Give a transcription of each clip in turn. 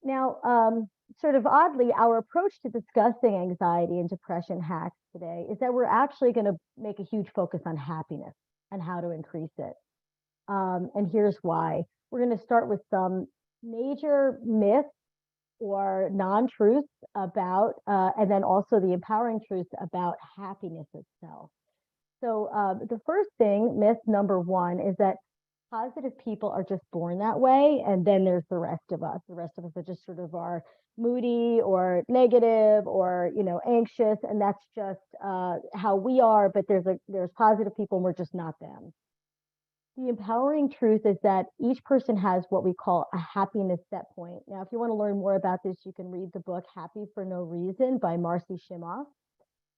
Now, sort of oddly, our approach to discussing anxiety and depression hacks today is that we're actually going to make a huge focus on happiness and how to increase it. And here's why. We're going to start with some major myths or non-truths about, and then also the empowering truths about happiness itself. So the first thing, myth number one, is that positive people are just born that way, and then there's the rest of us. The rest of us are just sort of are moody or negative or anxious, and that's just how we are. But there's positive people, and we're just not them. The empowering truth is that each person has what we call a happiness set point. Now, if you want to learn more about this, you can read the book Happy for No Reason by Marcy Shimoff.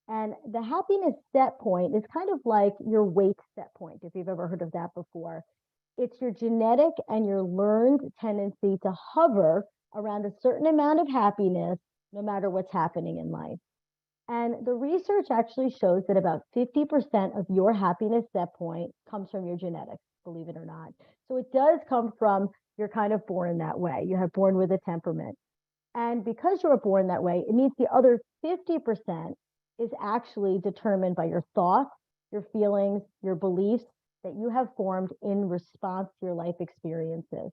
And the happiness set point is kind of like your weight set point, if you've ever heard of that before. It's your genetic and your learned tendency to hover around a certain amount of happiness, no matter what's happening in life. And the research actually shows that about 50% of your happiness set point comes from your genetics, believe it or not. So it does come from, you're kind of born that way. You have born with a temperament. And because you're born that way, it means the other 50% is actually determined by your thoughts, your feelings, your beliefs that you have formed in response to your life experiences.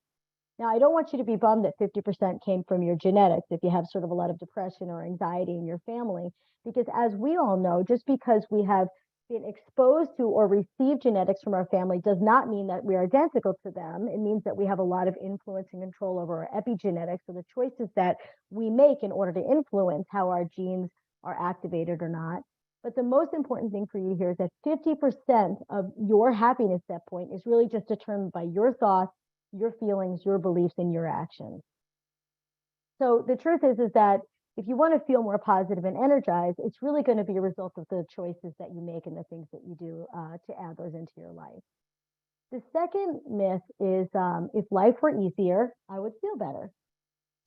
Now, I don't want you to be bummed that 50% came from your genetics if you have sort of a lot of depression or anxiety in your family, because as we all know, just because we have been exposed to or received genetics from our family does not mean that we are identical to them. It means that we have a lot of influence and control over our epigenetics, or the choices that we make in order to influence how our genes are activated or not. But the most important thing for you here is that 50% of your happiness set point is really just determined by your thoughts, your feelings, your beliefs, and your actions. So the truth is that if you want to feel more positive and energized, it's really going to be a result of the choices that you make and the things that you do to add those into your life. The second myth is if life were easier, I would feel better.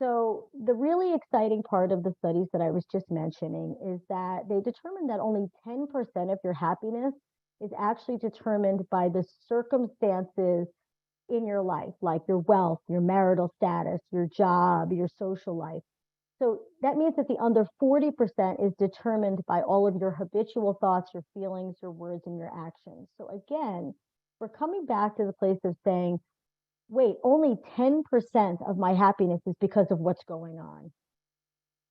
So the really exciting part of the studies that I was just mentioning is that they determined that only 10% of your happiness is actually determined by the circumstances in your life, like your wealth, your marital status, your job, your social life. So that means that the under 40% is determined by all of your habitual thoughts, your feelings, your words, and your actions. So again, we're coming back to the place of saying, wait, only 10% of my happiness is because of what's going on.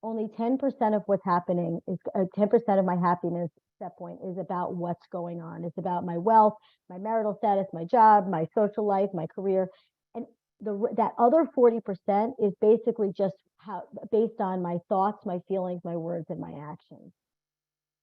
Only 10% of what's happening is 10% of my happiness set point is about what's going on. It's about my wealth, my marital status, my job, my social life, my career. And that other 40% is basically just based on my thoughts, my feelings, my words, and my actions.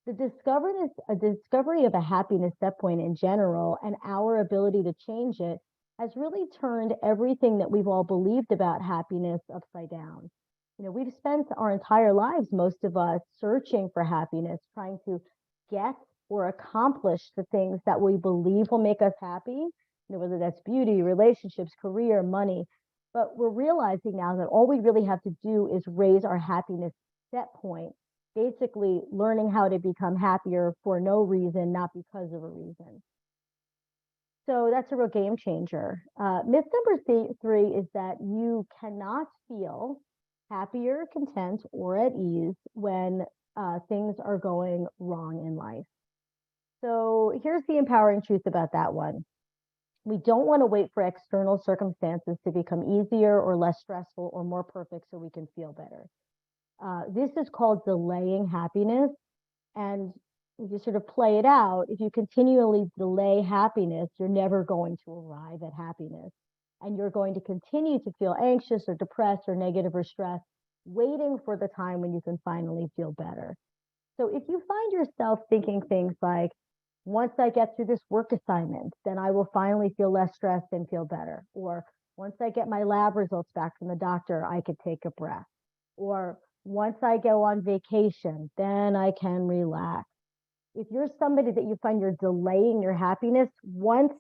The discovery of a happiness set point in general and our ability to change it has really turned everything that we've all believed about happiness upside down. We've spent our entire lives, most of us, searching for happiness, trying to get or accomplish the things that we believe will make us happy, whether that's beauty, relationships, career, money. But we're realizing now that all we really have to do is raise our happiness set point, basically learning how to become happier for no reason, not because of a reason. So that's a real game changer. Myth number three is that you cannot feel happier, content, or at ease when things are going wrong in life. So here's the empowering truth about that one. We don't want to wait for external circumstances to become easier or less stressful or more perfect so we can feel better. This is called delaying happiness. And if you sort of play it out, if you continually delay happiness, you're never going to arrive at happiness. And you're going to continue to feel anxious or depressed or negative or stressed, waiting for the time when you can finally feel better. So if you find yourself thinking things like, once I get through this work assignment, then I will finally feel less stressed and feel better. Or once I get my lab results back from the doctor, I could take a breath. Or once I go on vacation, then I can relax. If you're somebody that you find you're delaying your happiness, once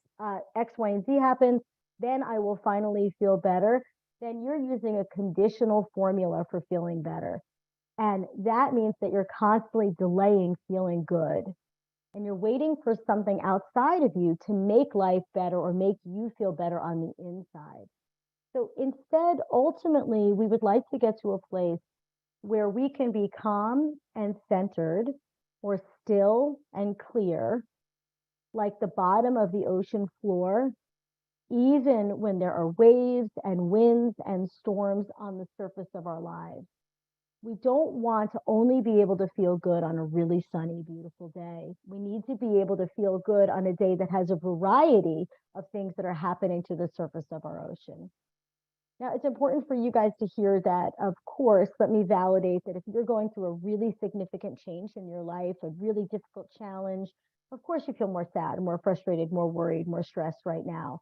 X, Y, and Z happens, then I will finally feel better, then you're using a conditional formula for feeling better. And that means that you're constantly delaying feeling good. And you're waiting for something outside of you to make life better or make you feel better on the inside. So instead, ultimately, we would like to get to a place where we can be calm and centered, or still and clear, like the bottom of the ocean floor, even when there are waves and winds and storms on the surface of our lives. We don't want to only be able to feel good on a really sunny, beautiful day. We need to be able to feel good on a day that has a variety of things that are happening to the surface of our ocean. Now, it's important for you guys to hear that, of course, let me validate that if you're going through a really significant change in your life, a really difficult challenge, of course you feel more sad, more frustrated, more worried, more stressed right now.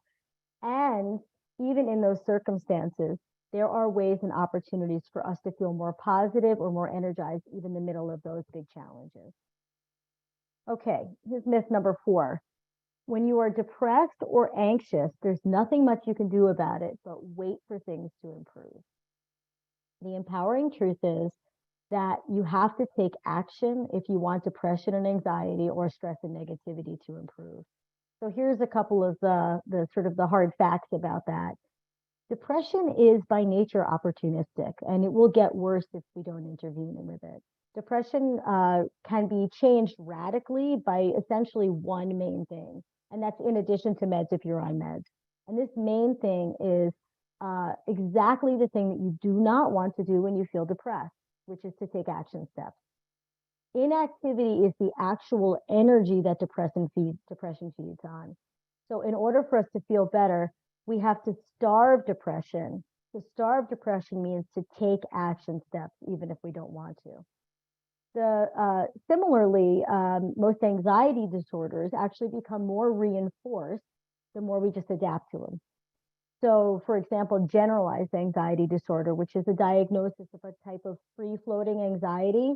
And even in those circumstances, there are ways and opportunities for us to feel more positive or more energized, even in the middle of those big challenges. Okay, here's myth number 4. When you are depressed or anxious, there's nothing much you can do about it, but wait for things to improve. The empowering truth is that you have to take action if you want depression and anxiety or stress and negativity to improve. So here's a couple of the sort of the hard facts about that. Depression is by nature opportunistic, and it will get worse if we don't intervene with it. Depression can be changed radically by essentially one main thing, and that's in addition to meds if you're on meds. And this main thing is exactly the thing that you do not want to do when you feel depressed, which is to take action steps. Inactivity is the actual energy that depression feeds on. So in order for us to feel better, we have to starve depression. To starve depression means to take action steps, even if we don't want to. Similarly, most anxiety disorders actually become more reinforced the more we just adapt to them. So, for example, generalized anxiety disorder, which is a diagnosis of a type of free-floating anxiety,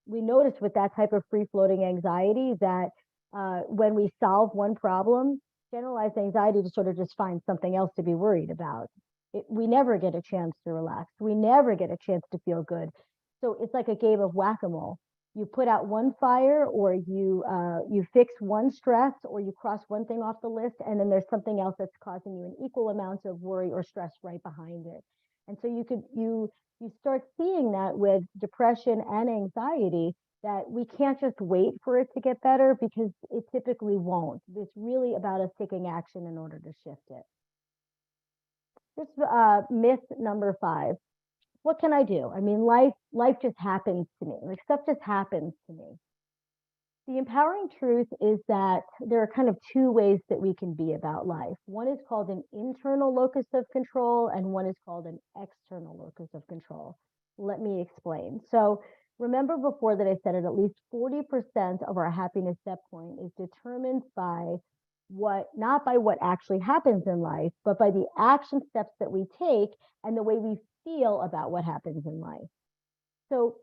we notice with that type of free-floating anxiety that when we solve one problem, generalized anxiety disorder just finds something else to be worried about. We never get a chance to relax. We never get a chance to feel good. So it's like a game of whack-a-mole. You put out one fire, or you fix one stress, or you cross one thing off the list, and then there's something else that's causing you an equal amount of worry or stress right behind it. And so you start seeing that with depression and anxiety, that we can't just wait for it to get better, because it typically won't. It's really about us taking action in order to shift it. Here's myth number 5. What can I do? I mean, life just happens to me. Like, stuff just happens to me. The empowering truth is that there are kind of 2 ways that we can be about life. One is called an internal locus of control, and one is called an external locus of control. Let me explain. So remember before that I said at least 40% of our happiness set point is determined by not by what actually happens in life, but by the action steps that we take and the way we feel about what happens in life. So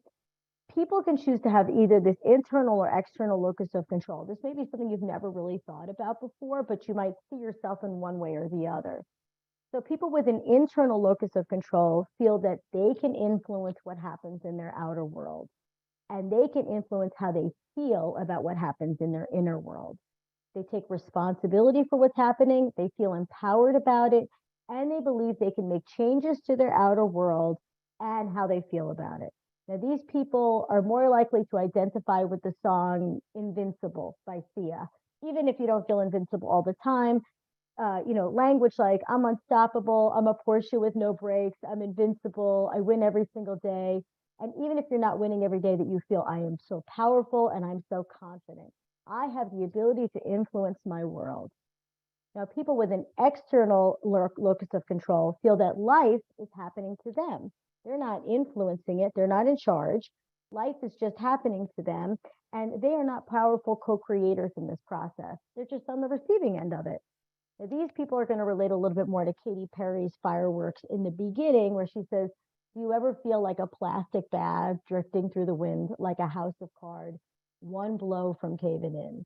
people can choose to have either this internal or external locus of control. This may be something you've never really thought about before, but you might see yourself in one way or the other. So people with an internal locus of control feel that they can influence what happens in their outer world, and they can influence how they feel about what happens in their inner world. They take responsibility for what's happening, they feel empowered about it, and they believe they can make changes to their outer world and how they feel about it. Now, these people are more likely to identify with the song Invincible by Sia. Even if you don't feel invincible all the time, language like I'm unstoppable, I'm a Porsche with no brakes, I'm invincible, I win every single day. And even if you're not winning every day, that you feel I am so powerful and I'm so confident. I have the ability to influence my world. Now, people with an external locus of control feel that life is happening to them. They're not influencing it. They're not in charge. Life is just happening to them, and they are not powerful co-creators in this process. They're just on the receiving end of it. Now, these people are going to relate a little bit more to Katy Perry's Fireworks in the beginning, where she says, do you ever feel like a plastic bag drifting through the wind, like a house of cards, one blow from caving in?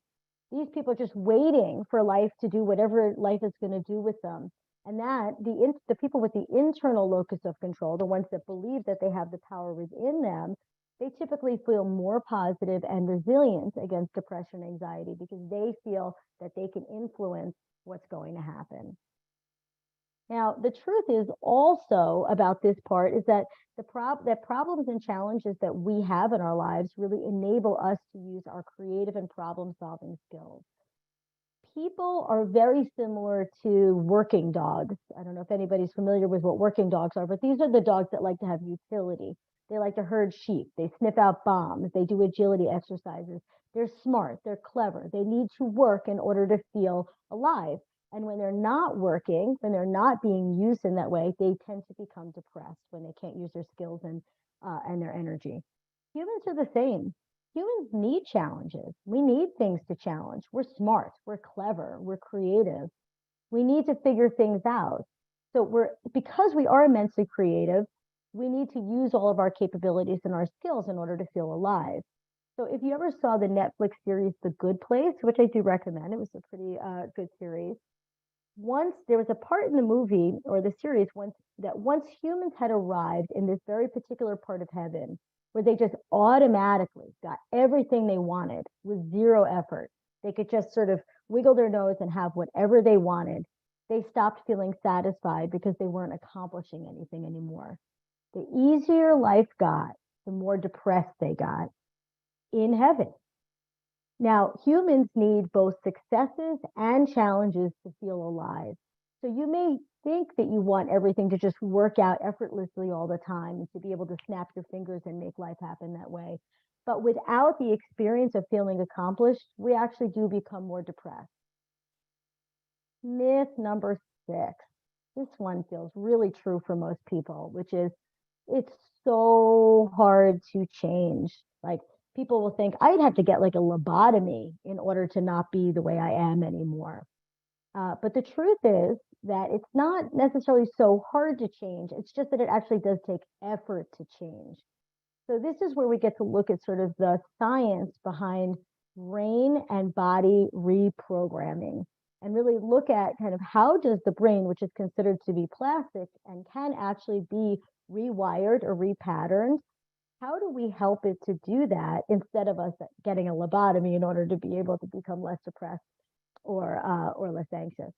These people are just waiting for life to do whatever life is going to do with them. And that the people with the internal locus of control, the ones that believe that they have the power within them, they typically feel more positive and resilient against depression and anxiety, because they feel that they can influence what's going to happen. Now, the truth is also about this part is that that problems and challenges that we have in our lives really enable us to use our creative and problem-solving skills. People are very similar to working dogs. I don't know if anybody's familiar with what working dogs are, but these are the dogs that like to have utility. They like to herd sheep. They sniff out bombs. They do agility exercises. They're smart. They're clever. They need to work in order to feel alive. And when they're not working, when they're not being used in that way, they tend to become depressed when they can't use their skills and their energy. Humans are the same. Humans need challenges. We need things to challenge. We're smart, we're clever, we're creative. We need to figure things out. So because we are immensely creative, we need to use all of our capabilities and our skills in order to feel alive. So if you ever saw the Netflix series The Good Place, which I do recommend, it was a pretty good series. Once there was a part in the movie or the series once humans had arrived in this very particular part of heaven where they just automatically got everything they wanted with zero effort. They could just sort of wiggle their nose and have whatever they wanted. They stopped feeling satisfied because they weren't accomplishing anything anymore. The easier life got, the more depressed they got in heaven. Now, humans need both successes and challenges to feel alive. So you may think that you want everything to just work out effortlessly all the time and to be able to snap your fingers and make life happen that way. But without the experience of feeling accomplished, we actually do become more depressed. Myth number 6. This one feels really true for most people, which is it's so hard to change. Like, people will think I'd have to get like a lobotomy in order to not be the way I am anymore. But the truth is that it's not necessarily so hard to change. It's just that it actually does take effort to change. So this is where we get to look at sort of the science behind brain and body reprogramming and really look at kind of how does the brain, which is considered to be plastic and can actually be rewired or repatterned, how do we help it to do that instead of us getting a lobotomy in order to be able to become less depressed or less anxious?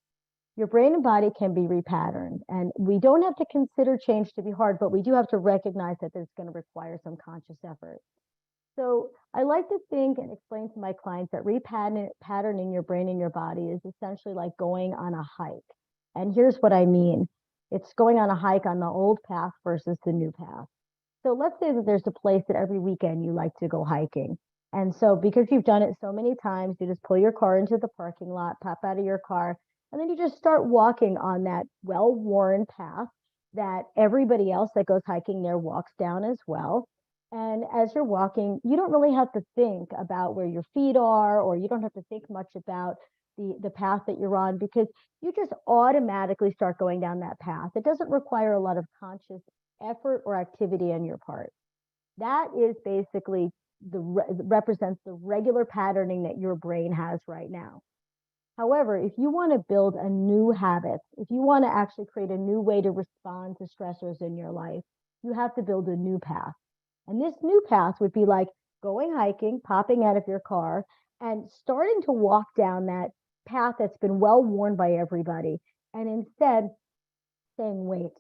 Your brain and body can be repatterned, and we don't have to consider change to be hard, but we do have to recognize that it's going to require some conscious effort. So I like to think and explain to my clients that repatterning your brain and your body is essentially like going on a hike. And here's what I mean. It's going on a hike on the old path versus the new path. So let's say that there's a place that every weekend you like to go hiking. And so because you've done it so many times, you just pull your car into the parking lot, pop out of your car, and then you just start walking on that well-worn path that everybody else that goes hiking there walks down as well. And as you're walking, you don't really have to think about where your feet are, or you don't have to think much about the path that you're on, because you just automatically start going down that path. It doesn't require a lot of conscious effort or activity on your part. That is basically represents the regular patterning that your brain has right now. However, if you want to build a new habit, if you want to actually create a new way to respond to stressors in your life, you have to build a new path. And this new path would be like going hiking, popping out of your car, and starting to walk down that path that's been well worn by everybody. And instead saying, wait,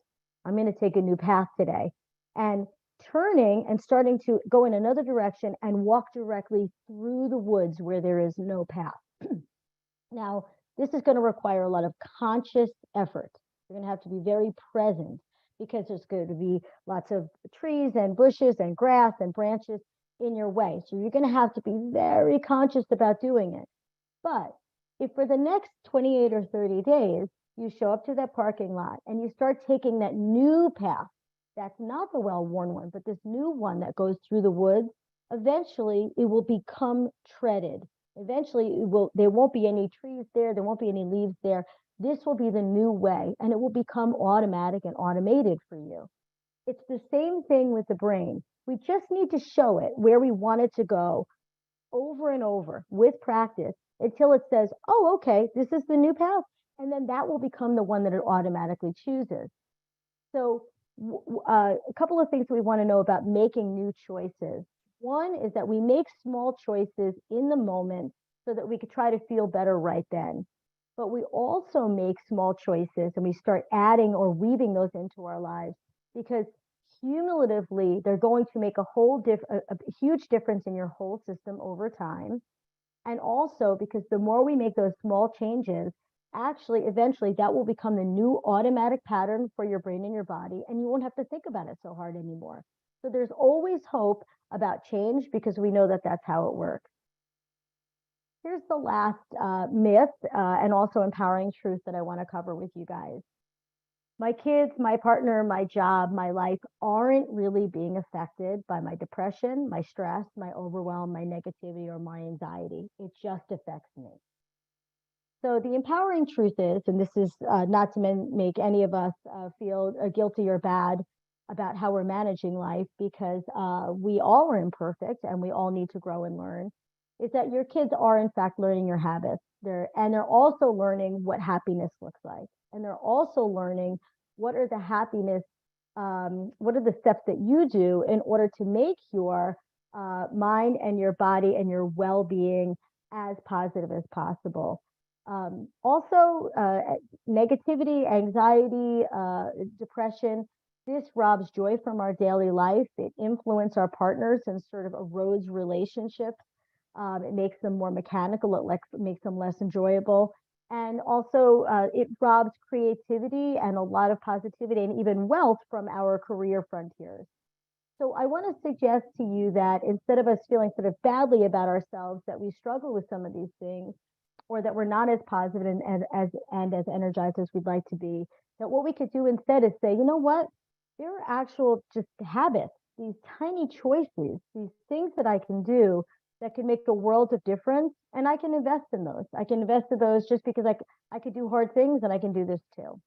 I'm going to take a new path today. And turning and starting to go in another direction and walk directly through the woods where there is no path. Now, this is going to require a lot of conscious effort. You're going to have to be very present because there's going to be lots of trees and bushes and grass and branches in your way. So you're going to have to be very conscious about doing it. But if for the next 28 or 30 days, you show up to that parking lot and you start taking that new path, that's not the well-worn one, but this new one that goes through the woods, eventually it will become treaded. Eventually there won't be any trees there, there won't be any leaves there. This will be the new way, and it will become automatic and automated for you. It's the same thing with the brain. We just need to show it where we want it to go over and over with practice until it says, oh, okay, this is the new path. And then that will become the one that it automatically chooses. So a couple of things we want to know about making new choices. One is that we make small choices in the moment so that we could try to feel better right then. but we also make small choices and we start adding or weaving those into our lives, because cumulatively they're going to make a huge difference in your whole system over time. And also because the more we make those small changes, actually eventually that will become the new automatic pattern for your brain and your body, and you won't have to think about it so hard anymore. So there's always hope about change, because we know that that's how it works. Here's the last myth and also empowering truth that I want to cover with you guys. My kids, my partner, my job, my life aren't really being affected by my depression, my stress, my overwhelm, my negativity, or my anxiety. It just affects me. So the empowering truth is, and this is not to make any of us feel guilty or bad about how we're managing life, because we all are imperfect and we all need to grow and learn, is that your kids are in fact learning your habits. They're also learning what happiness looks like. And they're also learning what are the steps that you do in order to make your mind and your body and your well-being as positive as possible. Also, negativity, anxiety, depression, this robs joy from our daily life. It influences our partners and sort of erodes relationships. It makes them more mechanical. It makes them less enjoyable. And also, it robs creativity and a lot of positivity and even wealth from our career frontiers. So I want to suggest to you that instead of us feeling sort of badly about ourselves, that we struggle with some of these things, or that we're not as positive and as energized as we'd like to be, that what we could do instead is say, you know what, there are actual just habits, these tiny choices, these things that I can do that can make a world of difference, and I can invest in those. I can invest in those just because I could do hard things, and I can do this too.